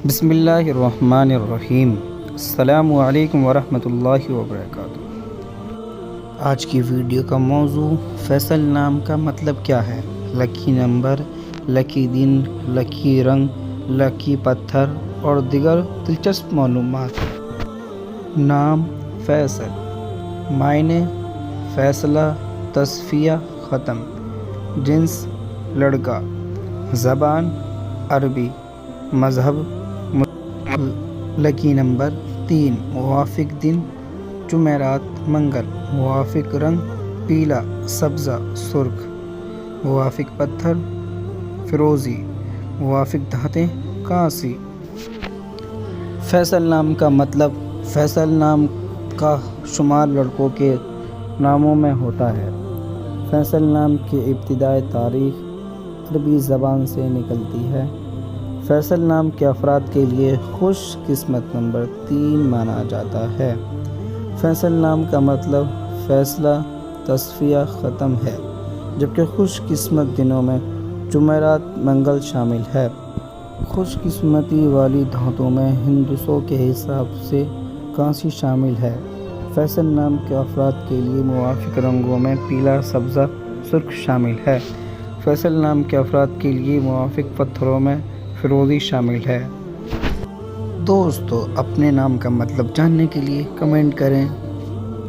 بسم اللہ الرحمن الرحیم۔ السلام علیکم ورحمۃ اللہ وبرکاتہ۔ آج کی ویڈیو کا موضوع فیصل نام کا مطلب کیا ہے، لکی نمبر، لکی دن، لکی رنگ، لکی پتھر اور دیگر دلچسپ معلومات۔ نام فیصل، معنی فیصلہ، تصفیہ، ختم، جنس لڑکا، زبان عربی، مذہب لکی نمبر 3، موافق دن جمعرات منگل، موافق رنگ پیلا، سبزہ، سرخ، موافق پتھر فیروزی، موافق دھاتیں کانسی۔ فیصل نام کا مطلب، فیصل نام کا شمار لڑکوں کے ناموں میں ہوتا ہے۔ فیصل نام کی ابتدائی تاریخ عربی زبان سے نکلتی ہے۔ فیصل نام کے افراد کے لیے خوش قسمت نمبر 3 مانا جاتا ہے۔ فیصل نام کا مطلب فیصلہ، تصفیہ، ختم ہے، جبکہ خوش قسمت دنوں میں جمعرات منگل شامل ہے۔ خوش قسمتی والی دھاتوں میں ہندسوں کے حساب سے کانسی شامل ہے۔ فیصل نام کے افراد کے لیے موافق رنگوں میں پیلا، سبزہ، سرخ شامل ہے۔ فیصل نام کے افراد کے لیے موافق پتھروں میں فیروزی شامل ہے۔ دوستو، اپنے نام کا مطلب جاننے کے لیے کمنٹ کریں۔